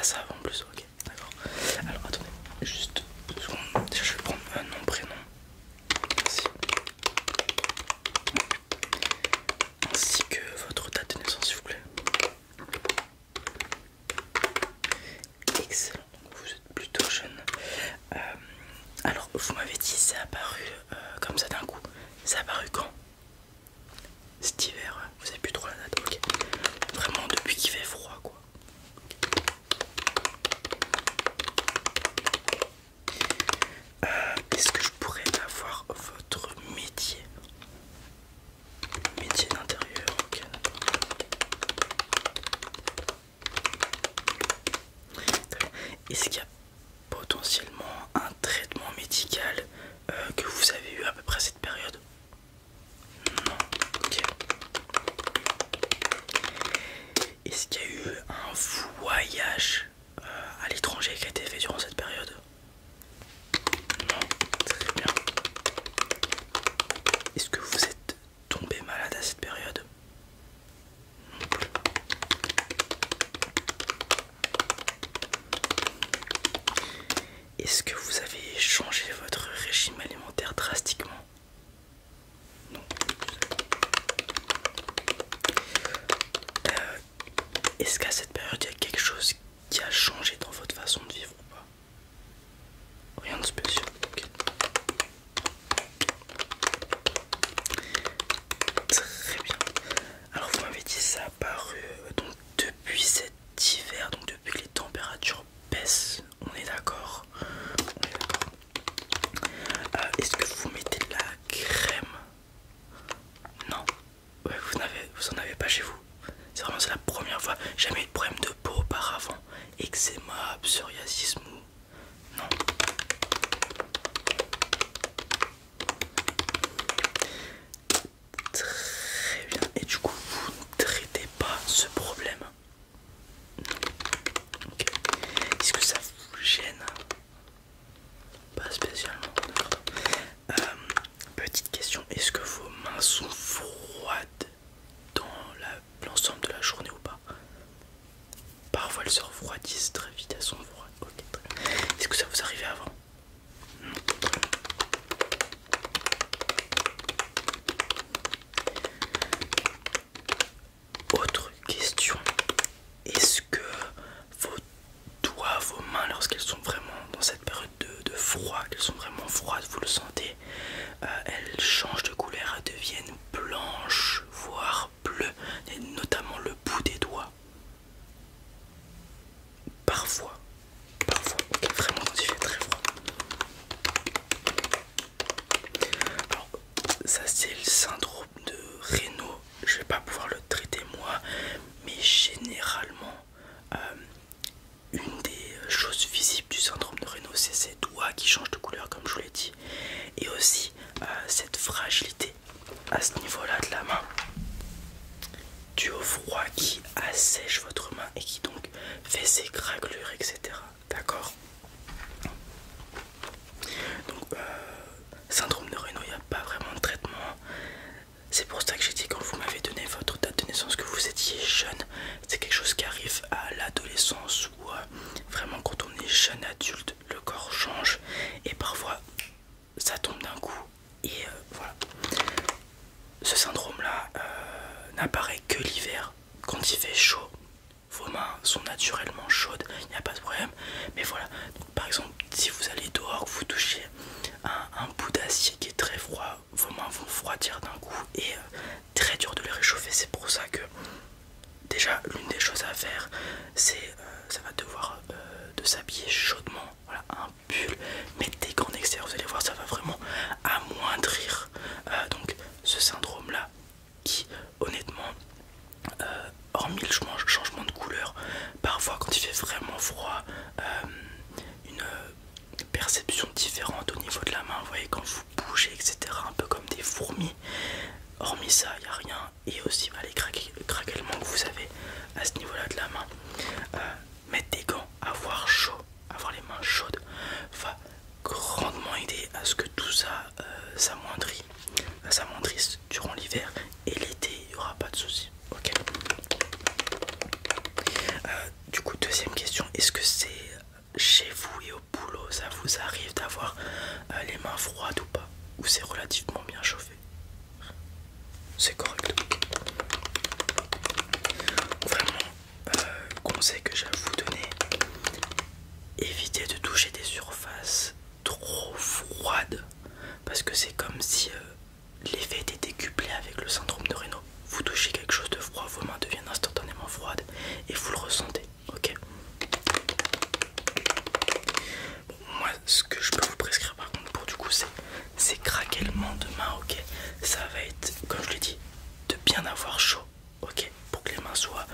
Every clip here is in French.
ça va en plus, ok, d'accord. Alors attendez, juste 2 secondes. Déjà je vais prendre un nom, prénom. Merci. Ainsi que votre date de naissance s'il vous plaît. Excellent, vous êtes plutôt jeune. Alors vous m'avez dit c'est apparu comme ça d'un coup. C'est apparu quand? Cet hiver, ouais. Vous avez plus trop la date, ok. Vraiment depuis qu'il fait froid quoi. Est-ce que je pourrais avoir votre métier? Métier d'intérieur, ok. Est-ce qu'il y a potentiellement un traitement médical que vous avez eu à peu près à cette période? Non, ok. Est-ce qu'il y a eu un voyage à l'étranger qui a été fait durant cette période? Non, très bien. Est-ce que vous êtes tombé malade à cette période? Non plus. Est-ce que vous avez changé votre régime alimentaire drastiquement? Non. Est-ce qu'à cette période il y a quelque chose qui a changé dans votre façon de vivre ou pas? Rien de spécial. Okay. Très bien. Alors vous m'avez dit ça a apparu donc depuis cet hiver, donc depuis que les températures baissent. On est d'accord? Est-ce que vous mettez de la crème? Non. Ouais, vous en avez pas chez vous. C'est vraiment la première fois. Jamais eu de problème de peau auparavant. Eczéma, psoriasis, mou. Non. Très bien. Et du coup, vous ne traitez pas ce problème? Ok. Est-ce que ça vous gêne? Pas spécialement. Petite question, est-ce que vos mains sont froides dans l'ensemble de la journée ou pas? Parfois elles se refroidissent très vite, elles sont froides. Ok, très bien. Est-ce que ça vous arrivait avant? Non. Autre question, est-ce que vos doigts, vos mains, lorsqu'elles sont vraiment dans cette période de froid, qu'elles sont vraiment froides, vous le sentez, elles changent de couleur, elles deviennent blanches, voire bleues, et notamment le bout des doigts? Parfois, ok, vraiment quand il fait très froid. Alors, ça c'est le syndrome de Raynaud. Je vais pas pouvoir le traiter moi, mais généralement, une des choses visibles du syndrome de Raynaud, c'est ces doigts qui changent de couleur, comme je vous l'ai dit, et aussi cette fragilité à ce niveau-là de la main, dû au froid qui assèche votre main et qui donc fait ses craquelures, etc. D'accord? Donc, syndrome de Raynaud, il n'y a pas vraiment de traitement. C'est pour ça que j'ai dit, quand vous m'avez donné votre date de naissance, que vous étiez jeune. C'est quelque chose qui arrive à l'adolescence ou vraiment quand on est jeune adulte, le corps change et parfois ça tombe d'un coup. Et voilà. Ce syndrome-là n'apparaît que l'hiver. Quand il fait chaud, vos mains sont naturellement chaudes, il n'y a pas de problème. Mais voilà, donc, par exemple, si vous allez dehors, que vous touchez un bout d'acier qui est très froid, vos mains vont refroidir d'un coup et très dur de les réchauffer. C'est pour ça que déjà l'une des choses à faire, c'est ça va devoir de s'habiller chaudement. Voilà, un pull, mettre des gants extérieurs, vous allez voir, ça va vraiment amoindrir donc ce syndrome là qui honnêtement hormis le changement de couleur, parfois quand il fait vraiment froid, une perception différente au niveau de la main, vous voyez, quand vous bougez, etc., un peu comme des fourmis. Hormis ça, il n'y a rien. Et aussi les craquements que vous avez à ce niveau-là de la main. Mettre des gants, avoir chaud, avoir les mains chaudes, va grandement aider à ce que tout ça s'amoindrisse durant l'hiver. Et l'été, il n'y aura pas de soucis. Ok. Du coup, deuxième question, est-ce que c'est correct. Vraiment, conseil que j'ai à vous donner, évitez de toucher des surfaces trop froides, parce que c'est comme si l'effet était décuplé avec le syndrome de Raynaud. Vous touchez quelque chose de froid, vos mains deviennent instantanément froides et vous le ressentez, ok? Bon, moi, ce que je peux vous prescrire par contre pour du coup, c'est craquellement de main, ok? Ça va être, comme je l'ai dit, de bien avoir chaud, ok? Pour que les mains soient,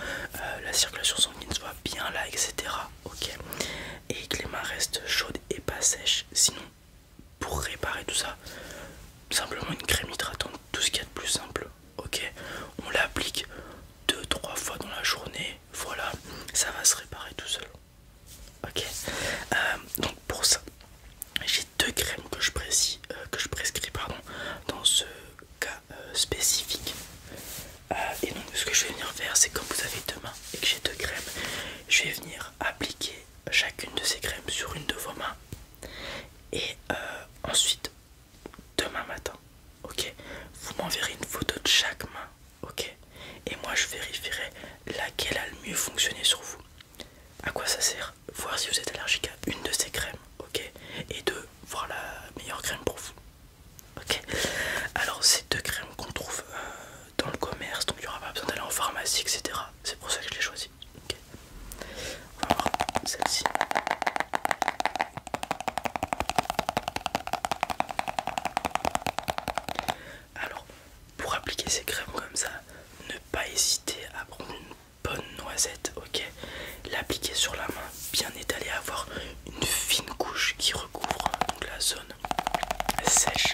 la circulation sanguine soit bien là, etc. Ok? Et que les mains restent chaudes et pas sèches. Sinon, pour réparer tout ça, simplement une crème hydratante, tout ce qu'il y a de plus simple, ok? On l'applique 2-3 fois dans la journée, voilà, ça va se réparer tout seul, ok? Donc pour ça, j'ai deux crèmes que je prescris pardon, dans ce cas spécifique. Et donc ce que je vais venir faire, c'est comme vous avez deux mains et que j'ai deux crèmes, je vais venir appliquer chacune de ces crèmes sur une de vos mains. Et ensuite, demain matin, ok, vous m'enverrez une photo de chaque main, ok, et moi je vérifierai laquelle a le mieux fonctionné sur vous. À quoi ça sert? Voir si vous êtes allergique à une de ces crèmes, ok, et deux, voir la meilleure crème pour vous, ok. Alors ces deux crèmes qu'on trouve dans le commerce, donc il n'y aura pas besoin d'aller en pharmacie, etc. C'est pour ça que je l'ai choisi, ok. On va voir celle-ci. Alors, pour appliquer ces crèmes comme ça, ne pas hésiter à prendre une bonne noisette, ok? L'appliquer sur la main, bien étalée, avoir une fine couche qui recouvre donc la zone sèche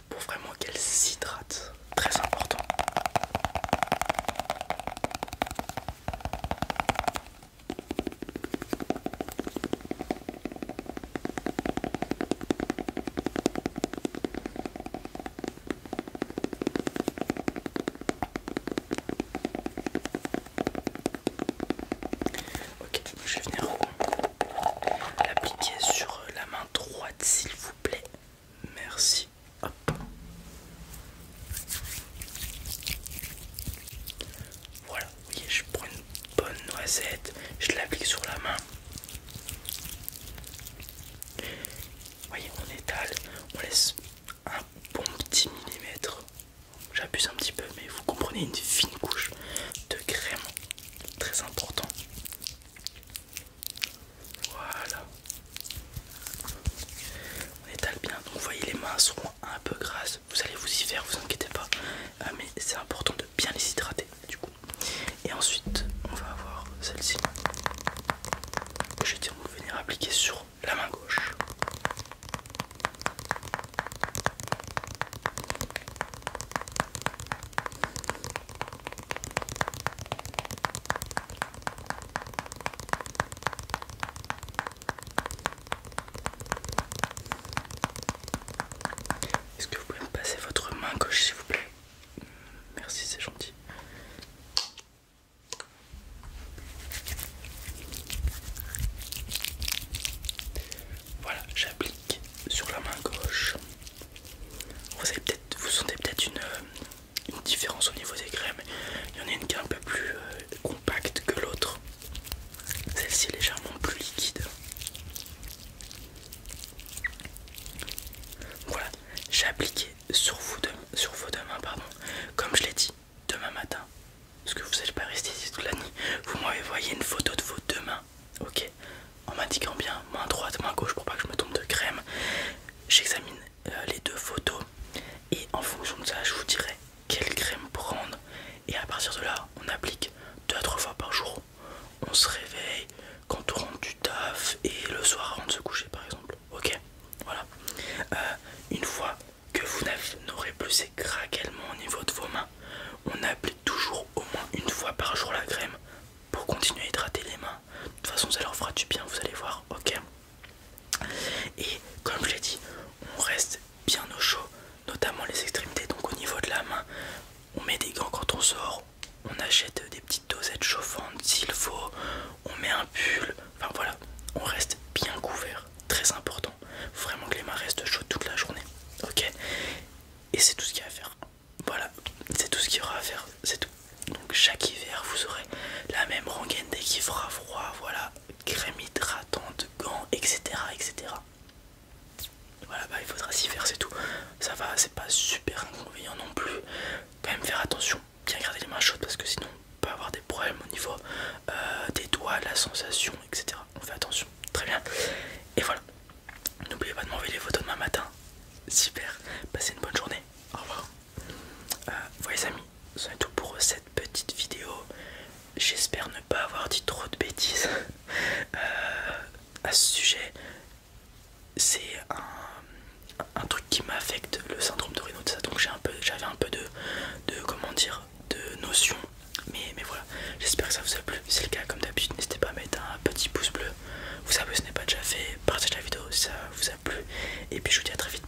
pour vraiment qu'elle s'hydrate. Très important. Ok, je vais venir l'appliquer sur la main droite s'il vous plaît. Merci. Hop. Voilà, vous voyez, je prends une bonne noisette, je l'applique sur la main. Vous voyez, on étale, on laisse un bon petit millimètre. J'abuse un petit peu, mais vous comprenez, une fine couche de crème, très important. Voilà. On étale bien, donc vous voyez, les mains seront un peu grasses. Vous allez vous y faire, vous inquiétez pas. Mais c'est important de bien les hydrater du coup. Et ensuite, on va avoir celle-ci que je vais venir appliquer sur la main gauche. Est-ce que vous pouvez me passer votre main gauche s'il vous plaît? Merci, c'est gentil. Voilà, j'applique sur la main gauche. Vous sentez peut-être une différence au niveau des crèmes. Il y en a une qui est un peu plus compacte que l'autre. Celle-ci est légèrement plus liquide. Voilà, j'ai appliqué sur vos deux mains, pardon. Comme je l'ai dit, demain matin, parce que vous n'allez pas rester ici toute la nuit, vous m'avez envoyé une photo de vos deux mains, ok, en m'indiquant bien main droite, main gauche pour pas que je me trompe de crème. J'examine les deux photos et en fonction de ça, je vous dirai quelle crème prendre. Et à partir de là, on applique 2 à 3 fois par jour. On se réveille quand on rentre du taf et le soir avant de se coucher par exemple, ok. Voilà. Une fois que vous n'aurez plus ces craquements au niveau de vos mains, on applique toujours au moins une fois par jour la crème pour continuer à hydrater les mains. De toute façon, ça leur fera du bien, vous allez voir, ok. Et comme je l'ai dit, on reste bien au chaud, notamment les extrémités. Donc au niveau de la main, on met des gants quand on sort, on achète des petites dosettes chauffantes s'il faut, on met un pull, enfin voilà, on reste bien couvert, très important. Faut vraiment que les mains restent chaudes toute la journée, ok. Et c'est tout ce qu'il y a à faire. Voilà, c'est tout ce qu'il y chaude parce que sinon on peut avoir des problèmes au niveau des doigts, la sensation, etc. On fait attention. Très bien. Et voilà. N'oubliez pas de m'envoyer les photos demain matin. Super. Passez une bonne journée. Au revoir. Voilà les amis, c'est tout pour cette petite vidéo. J'espère ne pas avoir dit trop de bêtises à ce sujet. C'est un truc qui m'affecte, le syndrome de Raynaud, ça. Donc j'avais un peu de comment dire, de notion. Mais voilà, j'espère que ça vous a plu. Si c'est le cas, comme d'habitude, n'hésitez pas à mettre un petit pouce bleu. Vous savez, ce n'est pas déjà fait. Partagez la vidéo si ça vous a plu. Et puis je vous dis à très vite.